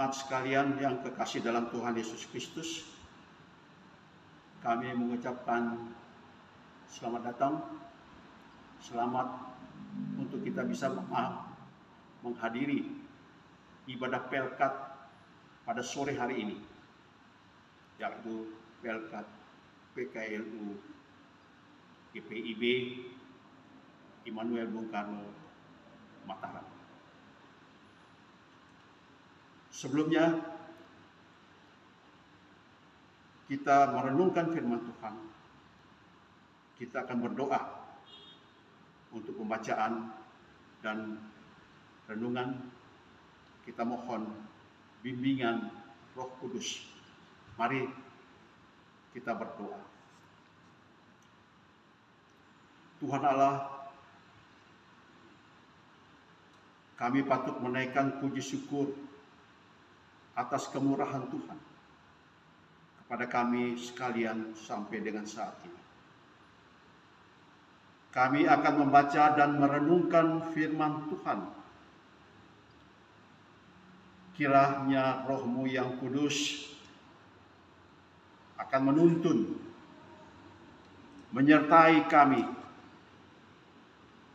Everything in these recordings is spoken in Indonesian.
Jemaat sekalian yang kekasih dalam Tuhan Yesus Kristus, kami mengucapkan selamat datang, selamat untuk kita bisa menghadiri ibadah Pelkat pada sore hari ini, yaitu Pelkat PKLU GPIB Immanuel Bung Karno Mataram. Sebelumnya, kita merenungkan firman Tuhan. Kita akan berdoa untuk pembacaan dan renungan. Kita mohon bimbingan Roh Kudus. Mari kita berdoa. Tuhan Allah, kami patut menaikkan puji syukur atas kemurahan Tuhan kepada kami sekalian sampai dengan saat ini. Kami akan membaca dan merenungkan firman Tuhan. Kiranya Roh-Mu yang kudus akan menuntun, menyertai kami,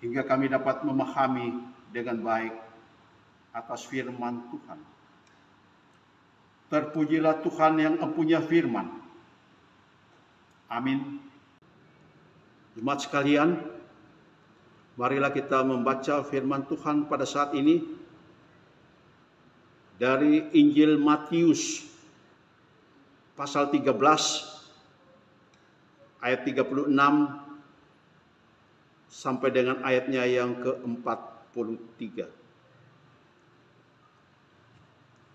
hingga kami dapat memahami dengan baik atas firman Tuhan. Terpujilah Tuhan yang empunya firman. Amin. Jemaat sekalian, marilah kita membaca firman Tuhan pada saat ini dari Injil Matius pasal 13 ayat 36 sampai dengan ayatnya yang ke-43,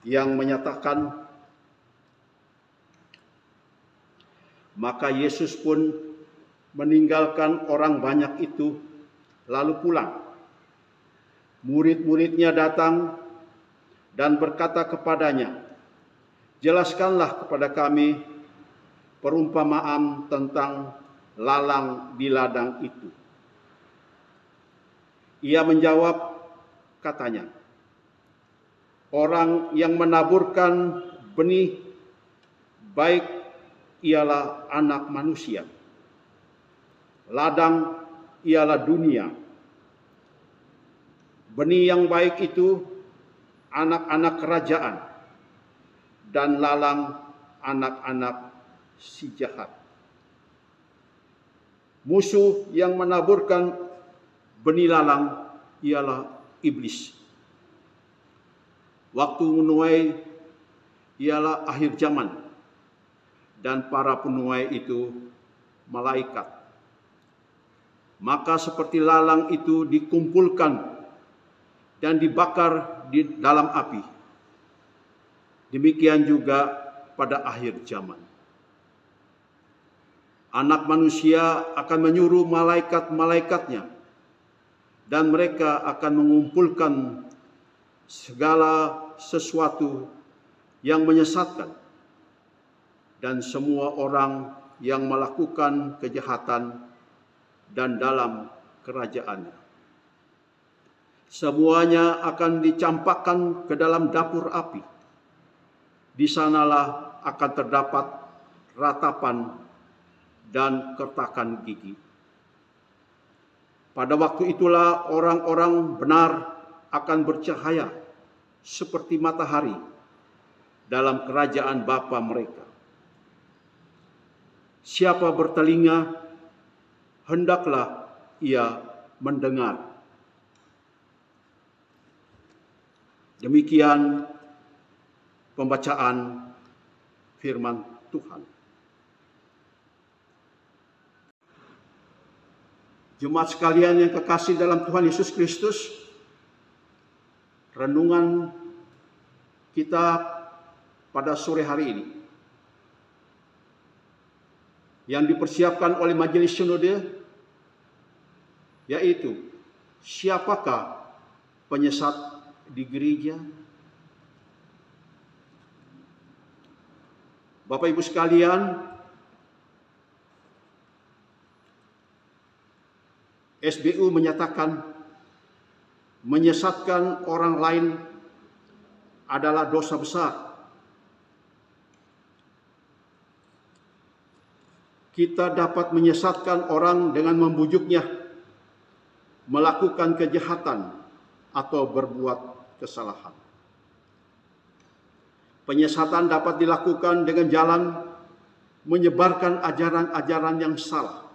yang menyatakan, maka Yesus pun meninggalkan orang banyak itu lalu pulang. Murid-muridnya datang dan berkata kepadanya, "Jelaskanlah kepada kami perumpamaan tentang lalang di ladang itu." Ia menjawab, katanya, "Orang yang menaburkan benih baik ialah anak manusia. Ladang ialah dunia. Benih yang baik itu anak-anak kerajaan, dan lalang anak-anak si jahat. Musuh yang menaburkan benih lalang ialah iblis. Waktu menuai ialah akhir zaman, dan para penuai itu malaikat. Maka seperti lalang itu dikumpulkan dan dibakar di dalam api, demikian juga pada akhir zaman. Anak manusia akan menyuruh malaikat-malaikatnya, dan mereka akan mengumpulkan segala sesuatu yang menyesatkan dan semua orang yang melakukan kejahatan dan dalam kerajaannya. Semuanya akan dicampakkan ke dalam dapur api. Di sanalah akan terdapat ratapan dan kertakan gigi. Pada waktu itulah orang-orang benar akan bercahaya seperti matahari dalam kerajaan Bapa mereka. Siapa bertelinga, hendaklah ia mendengar. Demikian pembacaan firman Tuhan. Jemaat sekalian yang kekasih dalam Tuhan Yesus Kristus, renungan kita pada sore hari ini yang dipersiapkan oleh Majelis Sinode, yaitu siapakah penyesat di gereja? Bapak Ibu sekalian, SBU menyatakan menyesatkan orang lain adalah dosa besar. Kita dapat menyesatkan orang dengan membujuknya melakukan kejahatan atau berbuat kesalahan. Penyesatan dapat dilakukan dengan jalan menyebarkan ajaran-ajaran yang salah.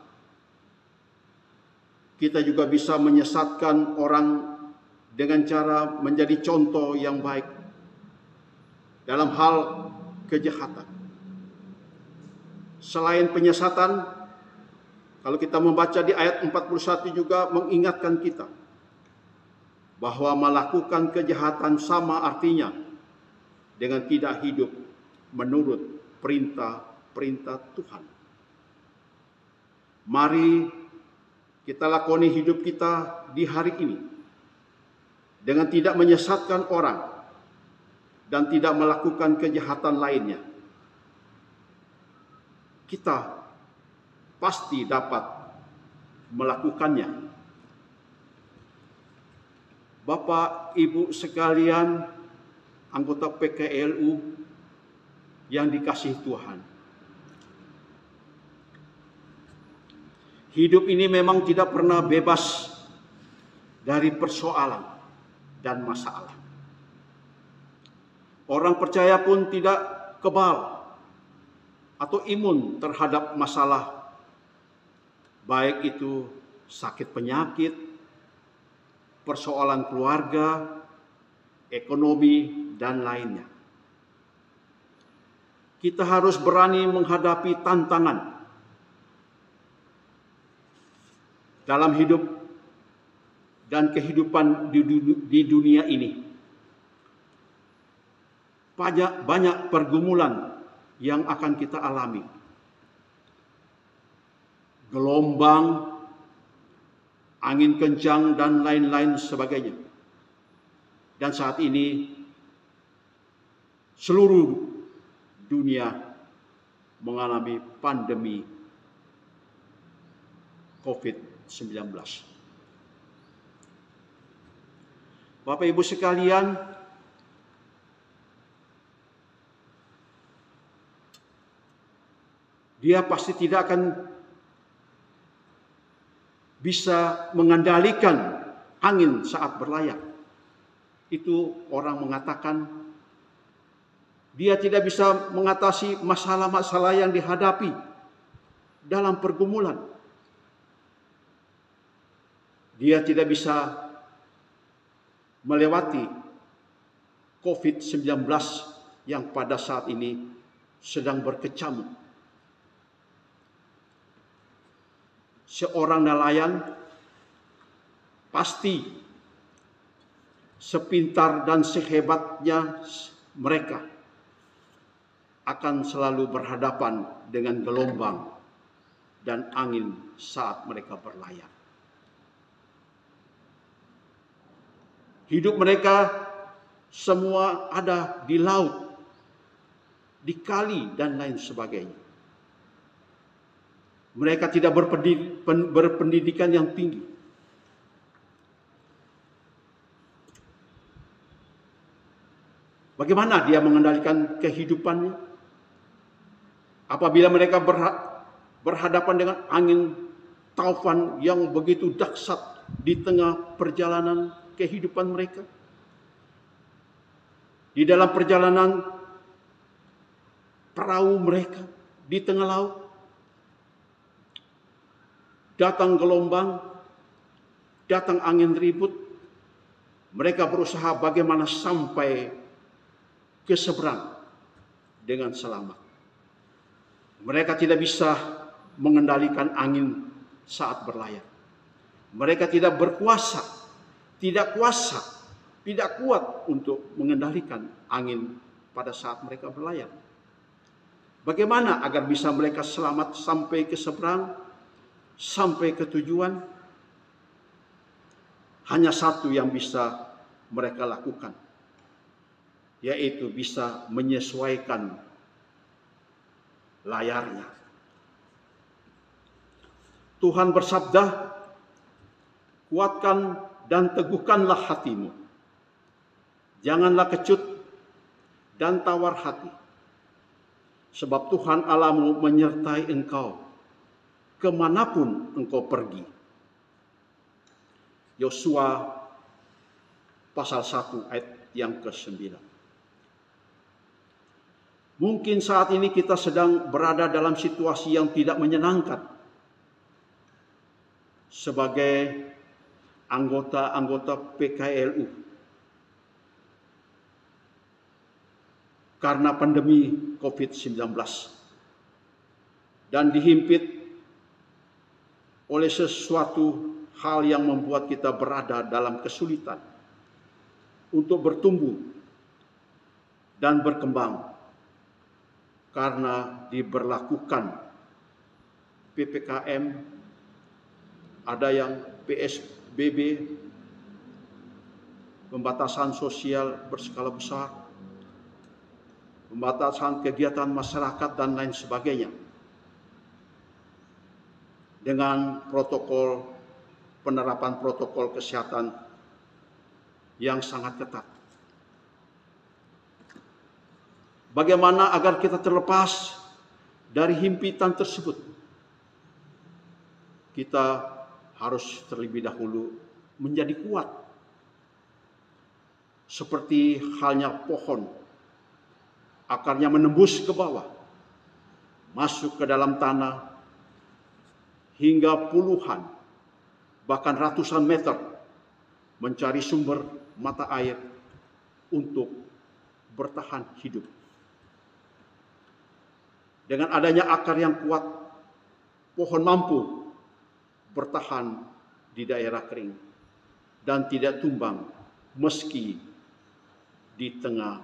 Kita juga bisa menyesatkan orang dengan cara menjadi contoh yang baik dalam hal kejahatan. Selain penyesatan, kalau kita membaca di ayat 41 juga mengingatkan kita bahwa melakukan kejahatan sama artinya dengan tidak hidup menurut perintah-perintah Tuhan. Mari kita lakoni hidup kita di hari ini dengan tidak menyesatkan orang dan tidak melakukan kejahatan lainnya. Kita pasti dapat melakukannya. Bapak, Ibu sekalian, anggota PKLU yang dikasihi Tuhan. Hidup ini memang tidak pernah bebas dari persoalan dan masalah. Orang percaya pun tidak kebal atau imun terhadap masalah, baik itu sakit penyakit, persoalan keluarga, ekonomi, dan lainnya. Kita harus berani menghadapi tantangan dalam hidup dan kehidupan di dunia ini. Banyak pergumulan yang akan kita alami. Gelombang, angin kencang, dan lain-lain sebagainya. Dan saat ini seluruh dunia mengalami pandemi COVID-19. Bapak Ibu sekalian, dia pasti tidak akan bisa mengendalikan angin saat berlayar. Itu orang mengatakan dia tidak bisa mengatasi masalah-masalah yang dihadapi dalam pergumulan. Dia tidak bisa melewati COVID-19 yang pada saat ini sedang berkecamuk. Seorang nelayan pasti sepintar dan sehebatnya mereka akan selalu berhadapan dengan gelombang dan angin saat mereka berlayar. Hidup mereka semua ada di laut, di kali, dan lain sebagainya. Mereka tidak berpendidikan yang tinggi. Bagaimana dia mengendalikan kehidupannya? Apabila mereka berhadapan dengan angin taufan yang begitu dahsyat di tengah perjalanan kehidupan mereka. Di dalam perjalanan perahu mereka di tengah laut. Datang gelombang, datang angin ribut, mereka berusaha bagaimana sampai ke seberang dengan selamat. Mereka tidak bisa mengendalikan angin saat berlayar. Mereka tidak berkuasa, tidak kuat untuk mengendalikan angin pada saat mereka berlayar. Bagaimana agar bisa mereka selamat sampai ke seberang? Sampai ke tujuan? Hanya satu yang bisa mereka lakukan, yaitu bisa menyesuaikan layarnya. Tuhan bersabda, kuatkan dan teguhkanlah hatimu. Janganlah kecut dan tawar hati, sebab Tuhan Allahmu menyertai engkau kemanapun engkau pergi. Yosua pasal 1 ayat yang ke-9. Mungkin saat ini kita sedang berada dalam situasi yang tidak menyenangkan sebagai anggota-anggota PKLU karena pandemi COVID-19 dan dihimpit oleh sesuatu hal yang membuat kita berada dalam kesulitan untuk bertumbuh dan berkembang karena diberlakukan PPKM, ada yang PSBB, pembatasan sosial berskala besar, pembatasan kegiatan masyarakat dan lain sebagainya, dengan penerapan protokol kesehatan yang sangat ketat. Bagaimana agar kita terlepas dari himpitan tersebut? Kita harus terlebih dahulu menjadi kuat. Seperti halnya pohon, akarnya menembus ke bawah, masuk ke dalam tanah, hingga puluhan, bahkan ratusan meter, mencari sumber mata air untuk bertahan hidup. Dengan adanya akar yang kuat, pohon mampu bertahan di daerah kering dan tidak tumbang meski di tengah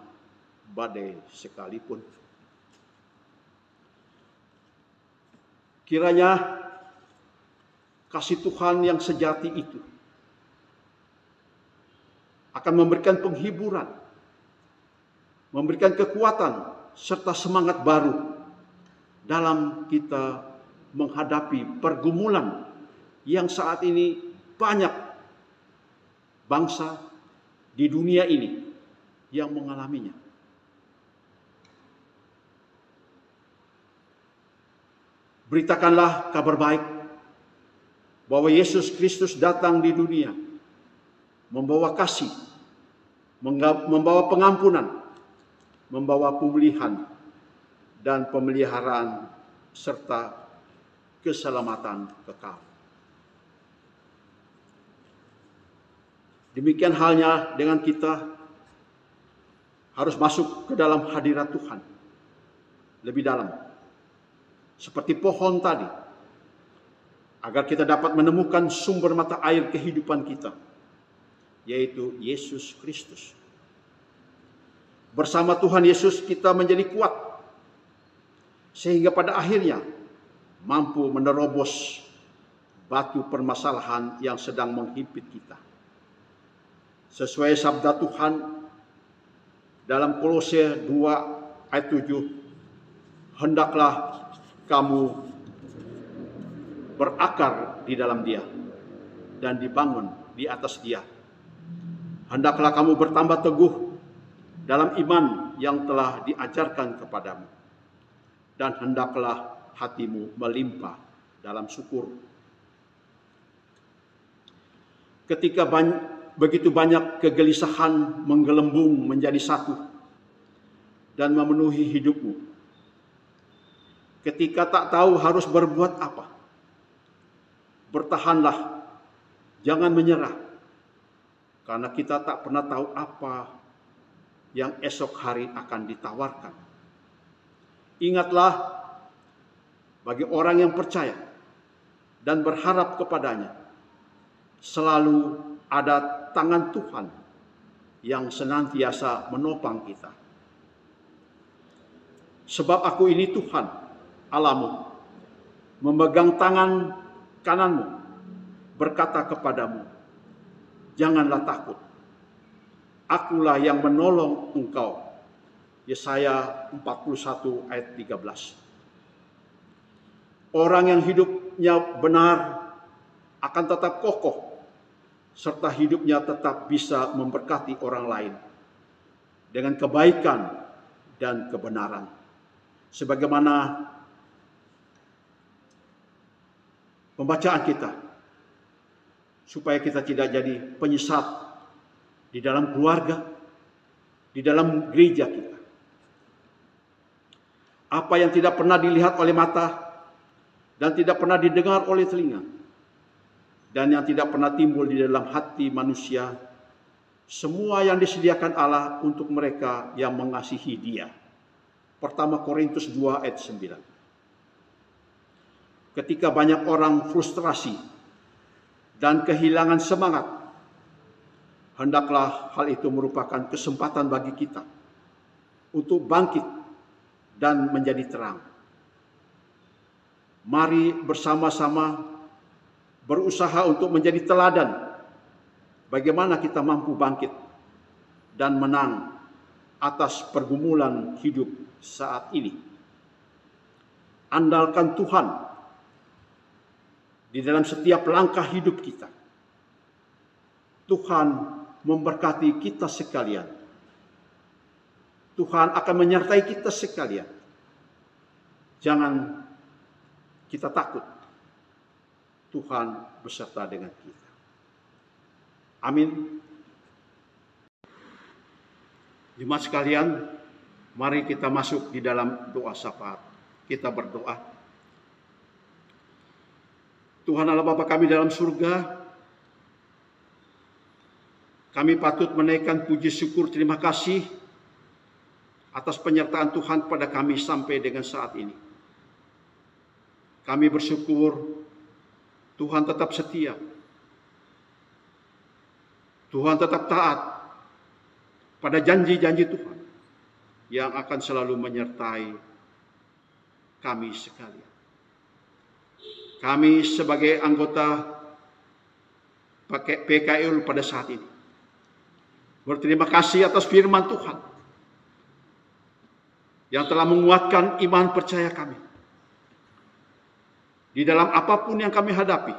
badai sekalipun. Kiranya kasih Tuhan yang sejati itu akan memberikan penghiburan, memberikan kekuatan serta semangat baru dalam kita menghadapi pergumulan yang saat ini banyak bangsa di dunia ini yang mengalaminya. Beritakanlah kabar baik bahwa Yesus Kristus datang di dunia membawa kasih, membawa pengampunan, membawa pemulihan dan pemeliharaan serta keselamatan kekal. Demikian halnya dengan kita harus masuk ke dalam hadirat Tuhan lebih dalam, seperti pohon tadi, agar kita dapat menemukan sumber mata air kehidupan kita, yaitu Yesus Kristus. Bersama Tuhan Yesus kita menjadi kuat, sehingga pada akhirnya mampu menerobos batu permasalahan yang sedang menghimpit kita. Sesuai sabda Tuhan dalam Kolose 2 ayat 7, hendaklah kamu berakar di dalam Dia dan dibangun di atas Dia. Hendaklah kamu bertambah teguh dalam iman yang telah diajarkan kepadamu, dan hendaklah hatimu melimpah dalam syukur. Ketika begitu banyak kegelisahan menggelembung menjadi satu dan memenuhi hidupmu, ketika tak tahu harus berbuat apa, bertahanlah, jangan menyerah, karena kita tak pernah tahu apa yang esok hari akan ditawarkan. Ingatlah, bagi orang yang percaya dan berharap kepadanya, selalu ada tangan Tuhan yang senantiasa menopang kita. Sebab aku ini Tuhan, Allahmu, memegang tangan kananmu, berkata kepadamu, janganlah takut, akulah yang menolong engkau. Yesaya 41 ayat 13. Orang yang hidupnya benar akan tetap kokoh, serta hidupnya tetap bisa memberkati orang lain dengan kebaikan dan kebenaran. Sebagaimana pembacaan kita, supaya kita tidak jadi penyesat di dalam keluarga, di dalam gereja kita. Apa yang tidak pernah dilihat oleh mata dan tidak pernah didengar oleh telinga dan yang tidak pernah timbul di dalam hati manusia, semua yang disediakan Allah untuk mereka yang mengasihi Dia. Pertama Korintus 2 ayat 9. Ketika banyak orang frustrasi dan kehilangan semangat, hendaklah hal itu merupakan kesempatan bagi kita untuk bangkit dan menjadi terang. Mari bersama-sama berusaha untuk menjadi teladan bagaimana kita mampu bangkit dan menang atas pergumulan hidup saat ini. Andalkan Tuhan di dalam setiap langkah hidup kita. Tuhan memberkati kita sekalian. Tuhan akan menyertai kita sekalian. Jangan kita takut. Tuhan beserta dengan kita. Amin. Jemaat sekalian, mari kita masuk di dalam doa syafaat. Kita berdoa. Tuhan Allah Bapa kami dalam surga, kami patut menaikkan puji syukur terima kasih atas penyertaan Tuhan pada kami sampai dengan saat ini. Kami bersyukur Tuhan tetap setia. Tuhan tetap taat pada janji-janji Tuhan yang akan selalu menyertai kami sekalian. Kami sebagai anggota PKL pada saat ini berterima kasih atas firman Tuhan yang telah menguatkan iman percaya kami di dalam apapun yang kami hadapi,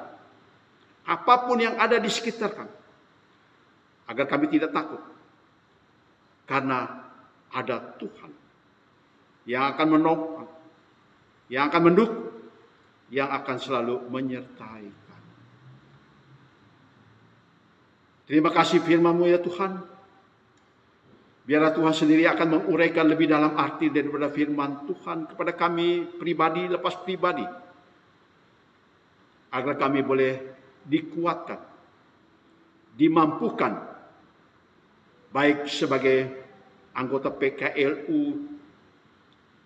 apapun yang ada di sekitar kami, agar kami tidak takut karena ada Tuhan yang akan menopang, yang akan mendukung, yang akan selalu menyertai kami. Terima kasih firman-Mu ya Tuhan. Biarlah Tuhan sendiri akan menguraikan lebih dalam arti daripada firman Tuhan kepada kami pribadi lepas pribadi, agar kami boleh dikuatkan, dimampukan, baik sebagai anggota PKLU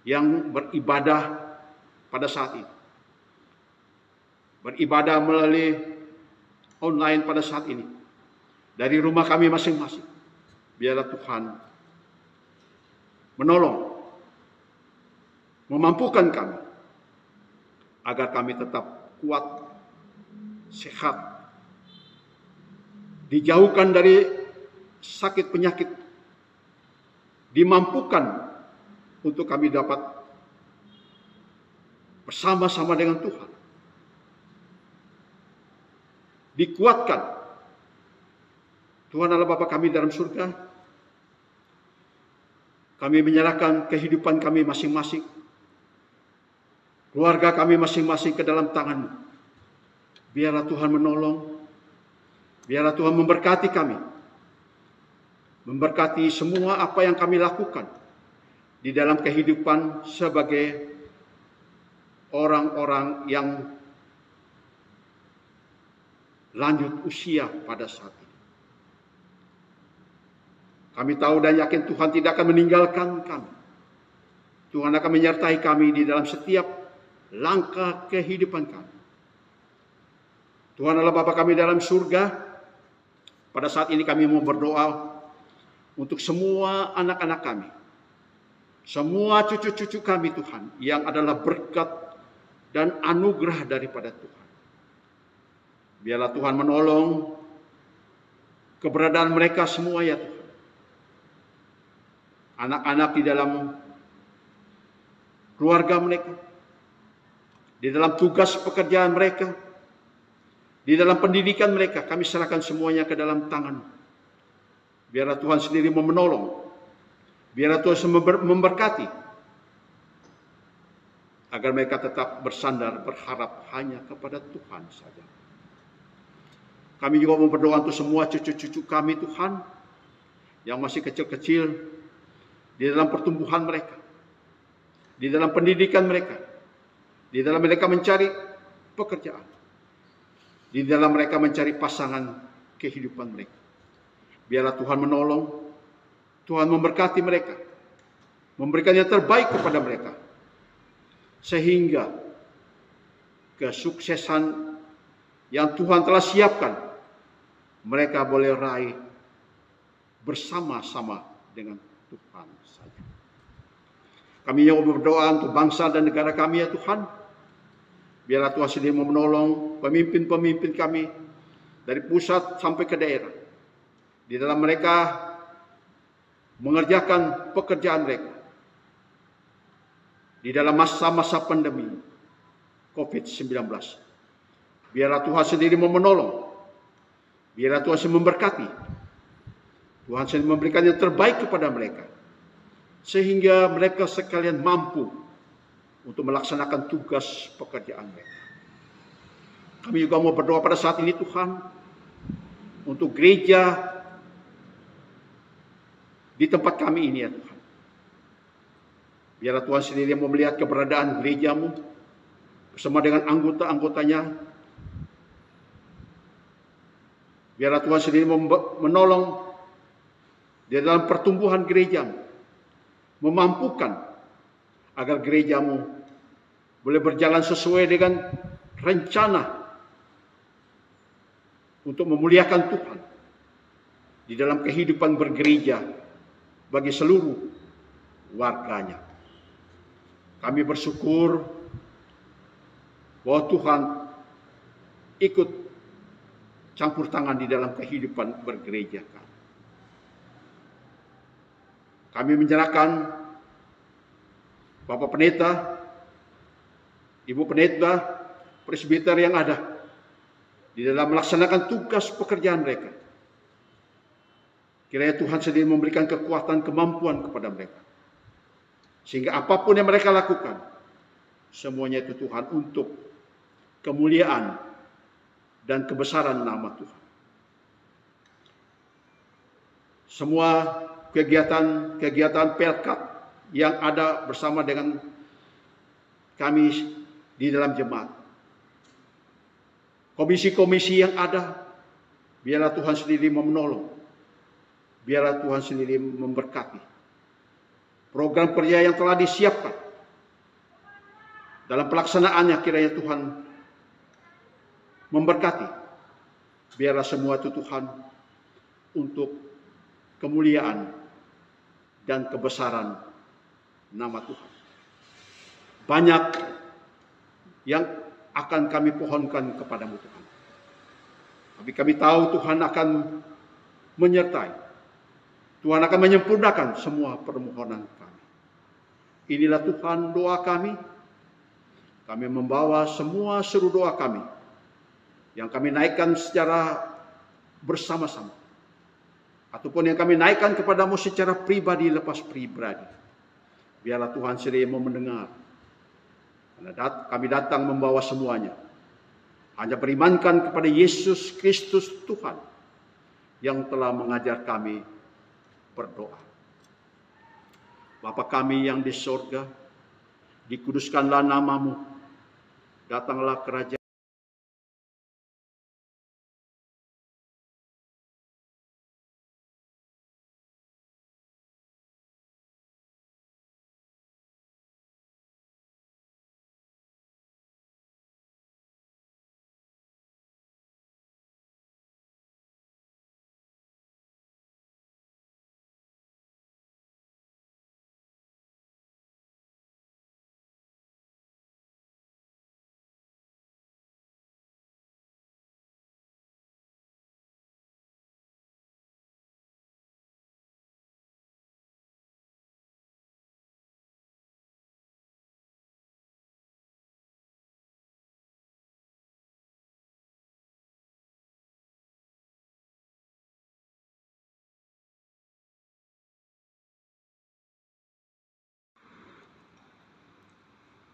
yang beribadah pada saat ini, beribadah melalui online pada saat ini, dari rumah kami masing-masing. Biarlah Tuhan menolong, memampukan kami, agar kami tetap kuat, sehat, dijauhkan dari sakit penyakit, dimampukan untuk kami dapat bersama-sama dengan Tuhan, dikuatkan. Tuhan Allah Bapa kami dalam surga, kami menyerahkan kehidupan kami masing-masing, keluarga kami masing-masing ke dalam tangan-Mu. Biarlah Tuhan menolong, biarlah Tuhan memberkati kami, memberkati semua apa yang kami lakukan di dalam kehidupan sebagai orang-orang yang lanjut usia pada saat ini. Kami tahu dan yakin Tuhan tidak akan meninggalkan kami. Tuhan akan menyertai kami di dalam setiap langkah kehidupan kami. Tuhan Allah Bapa kami dalam surga, pada saat ini kami mau berdoa untuk semua anak-anak kami, semua cucu-cucu kami Tuhan, yang adalah berkat dan anugerah daripada Tuhan. Biarlah Tuhan menolong keberadaan mereka semua ya Tuhan. Anak-anak di dalam keluarga mereka, di dalam tugas pekerjaan mereka, di dalam pendidikan mereka, kami serahkan semuanya ke dalam tangan. Biarlah Tuhan sendiri menolong, Biarlah Tuhan memberkati agar mereka tetap bersandar berharap hanya kepada Tuhan saja. Kami juga mau berdoa untuk semua cucu-cucu kami Tuhan yang masih kecil-kecil di dalam pertumbuhan mereka, di dalam pendidikan mereka, di dalam mereka mencari pekerjaan, di dalam mereka mencari pasangan kehidupan mereka. Biarlah Tuhan menolong, Tuhan memberkati mereka, memberikan yang terbaik kepada mereka, sehingga kesuksesan yang Tuhan telah siapkan mereka boleh raih bersama-sama dengan Tuhan saja. Kami yang berdoa untuk bangsa dan negara kami ya Tuhan. Biarlah Tuhan sendiri menolong pemimpin-pemimpin kami dari pusat sampai ke daerah. Di dalam mereka mengerjakan pekerjaan mereka. Di dalam masa-masa pandemi COVID-19. Biarlah Tuhan sendiri menolong. Biarlah Tuhan sendiri memberkati. Tuhan sendiri memberikan yang terbaik kepada mereka. Sehingga mereka sekalian mampu untuk melaksanakan tugas pekerjaan mereka. Kami juga mau berdoa pada saat ini Tuhan. Untuk gereja di tempat kami ini ya Tuhan. Biarlah Tuhan sendiri yang melihat keberadaan gerejamu bersama dengan anggota-anggotanya. Biarlah Tuhan sendiri menolong di dalam pertumbuhan gerejamu, memampukan agar gerejamu boleh berjalan sesuai dengan rencana untuk memuliakan Tuhan di dalam kehidupan bergereja bagi seluruh warganya. Kami bersyukur bahwa Tuhan ikut campur tangan di dalam kehidupan bergereja kami. Kami menyerahkan Bapak Pendeta, Ibu Pendeta, presbiter yang ada di dalam melaksanakan tugas pekerjaan mereka. Kiranya Tuhan sendiri memberikan kekuatan, kemampuan kepada mereka. Sehingga apapun yang mereka lakukan, semuanya itu Tuhan untuk kemuliaan dan kebesaran nama Tuhan. Semua kegiatan Pelkat yang ada bersama dengan kami di dalam jemaat. Komisi-komisi yang ada, biarlah Tuhan sendiri menolong. Biarlah Tuhan sendiri memberkati. Program kerja yang telah disiapkan. Dalam pelaksanaannya kiranya Tuhan memberkati. Biarlah semua itu Tuhan untuk kemuliaan dan kebesaran nama Tuhan. Banyak yang akan kami pohonkan kepadamu Tuhan. Tapi kami tahu Tuhan akan menyertai. Tuhan akan menyempurnakan semua permohonan kami. Inilah Tuhan doa kami. Kami membawa semua seru doa kami yang kami naikkan secara bersama-sama. Ataupun yang kami naikkan kepadamu secara pribadi lepas pribadi. Biarlah Tuhan sendiri mau mendengar. Karena kami datang membawa semuanya. Hanya berimankan kepada Yesus Kristus Tuhan yang telah mengajar kami berdoa. Bapa kami yang di sorga, dikuduskanlah namamu, datanglah kerajaan.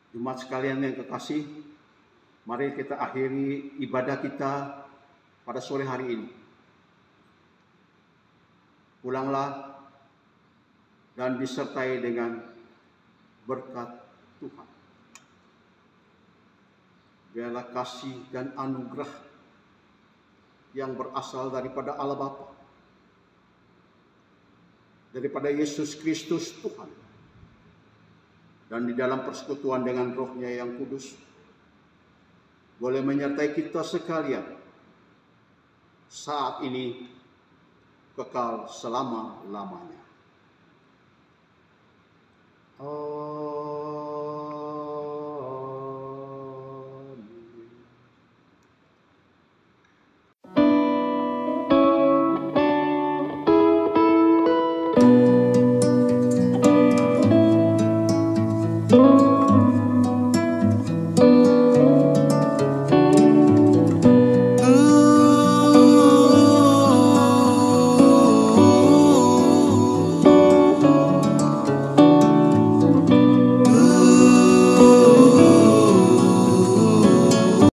Jemaat sekalian yang kekasih, mari kita akhiri ibadah kita pada sore hari ini. Pulanglah dan disertai dengan berkat Tuhan. Biarlah kasih dan anugerah yang berasal daripada Allah Bapa, daripada Yesus Kristus Tuhan, dan di dalam persekutuan dengan Roh-Nya yang kudus, boleh menyertai kita sekalian saat ini kekal selama-lamanya.